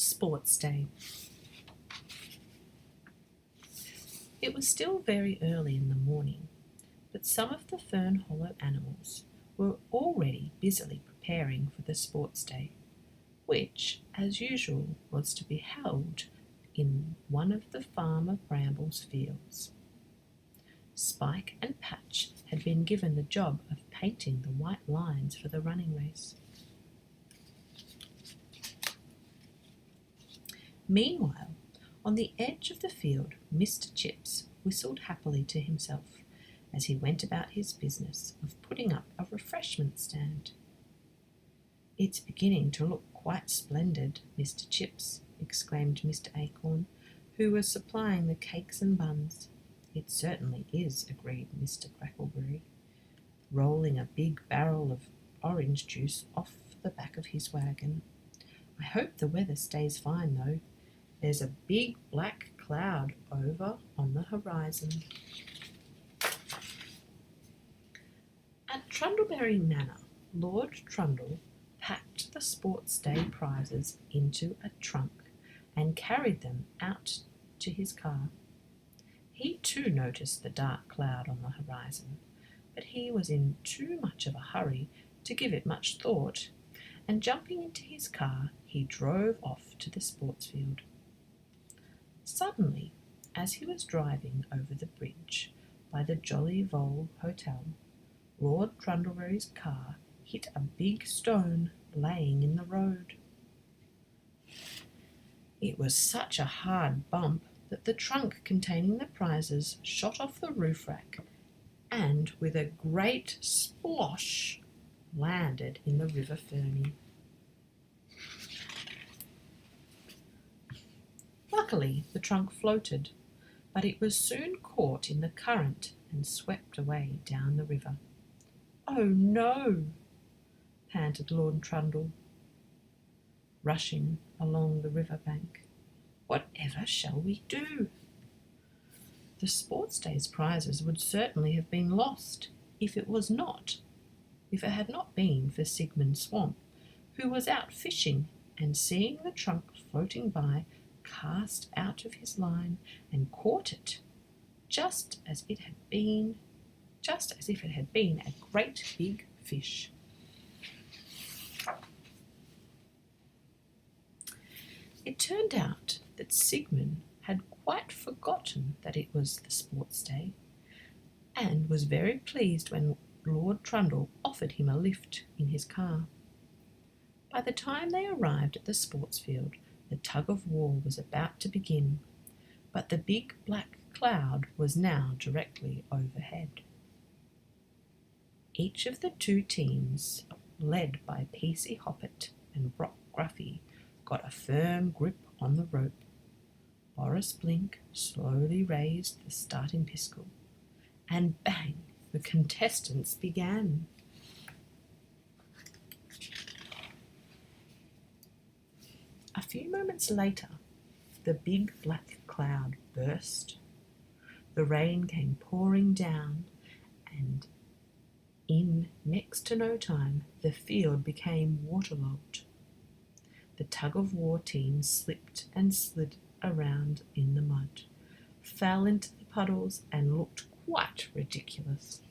Sports Day. It was still very early in the morning, but some of the Fern Hollow animals were already busily preparing for the sports day, which, as usual, was to be held in one of the Farmer Bramble's fields. Spike and Patch had been given the job of painting the white lines for the running race. Meanwhile, on the edge of the field, Mr. Chips whistled happily to himself as he went about his business of putting up a refreshment stand. "It's beginning to look quite splendid, Mr. Chips," exclaimed Mr. Acorn, who was supplying the cakes and buns. "It certainly is," agreed Mr. Crackleberry, rolling a big barrel of orange juice off the back of his wagon. "I hope the weather stays fine, though. There's a big black cloud over on the horizon." At Trundleberry Manor, Lord Trundle packed the sports day prizes into a trunk and carried them out to his car. He too noticed the dark cloud on the horizon, but he was in too much of a hurry to give it much thought, and jumping into his car, he drove off to the sports field. Suddenly, as he was driving over the bridge by the Jolly Vole Hotel, Lord Trundleberry's car hit a big stone laying in the road. It was such a hard bump that the trunk containing the prizes shot off the roof rack and, with a great splosh, landed in the River Ferny. Luckily, the trunk floated, but it was soon caught in the current and swept away down the river. "Oh no!" panted Lord Trundle, rushing along the river bank. "Whatever shall we do?" The sports day's prizes would certainly have been lost if it had not been for Sigmund Swamp, who was out fishing, and seeing the trunk floating by, cast out of his line and caught it, just as if it had been a great big fish. It turned out that Sigmund had quite forgotten that it was the sports day, and was very pleased when Lord Trundle offered him a lift in his car. By the time they arrived at the sports field, the tug-of-war was about to begin, but the big black cloud was now directly overhead. Each of the two teams, led by Peasy Hoppet and Brock Gruffy, got a firm grip on the rope. Boris Blink slowly raised the starting pistol, and bang, the contestants began. A few moments later, the big black cloud burst. The rain came pouring down, and in next to no time, the field became waterlogged. The tug-of-war team slipped and slid around in the mud, fell into the puddles, and looked quite ridiculous.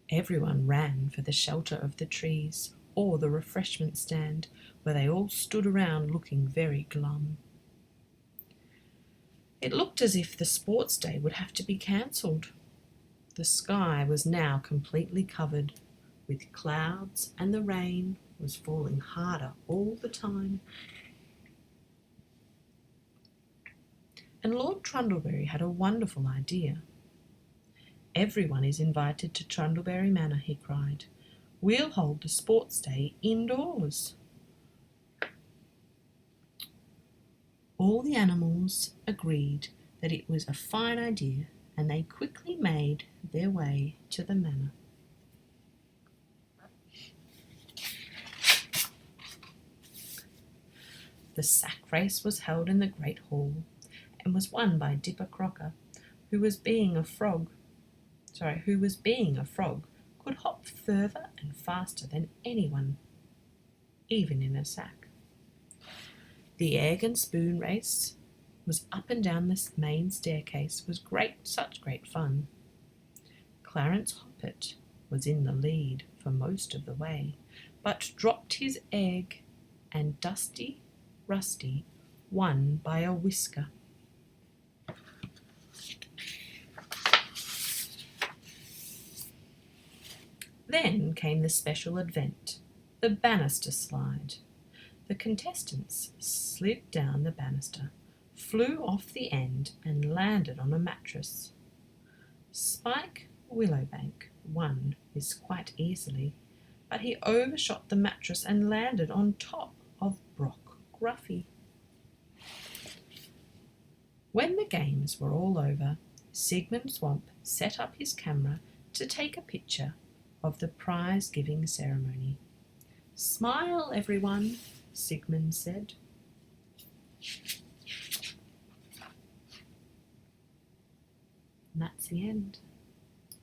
Everyone ran for the shelter of the trees or the refreshment stand, where they all stood around looking very glum. It looked as if the sports day would have to be cancelled. The sky was now completely covered with clouds, and the rain was falling harder all the time. And Lord Trundleberry had a wonderful idea. "Everyone is invited to Trundleberry Manor," he cried. "We'll hold the sports day indoors." All the animals agreed that it was a fine idea, and they quickly made their way to the manor. The sack race was held in the great hall, and was won by Dipper Crocker, who was being a frog, could hop further and faster than anyone. even in a sack. The egg and spoon race was up and down the main staircase was such great fun. Clarence Hoppet was in the lead for most of the way, but dropped his egg, and Dusty Rusty won by a whisker. Then came the special event, the banister slide. The contestants slid down the banister, flew off the end, and landed on a mattress. Spike Willowbank won this quite easily, but he overshot the mattress and landed on top of Brock Gruffy. When the games were all over, Sigmund Swamp set up his camera to take a picture of the prize-giving ceremony. "Smile, everyone," Sigmund said. And that's the end.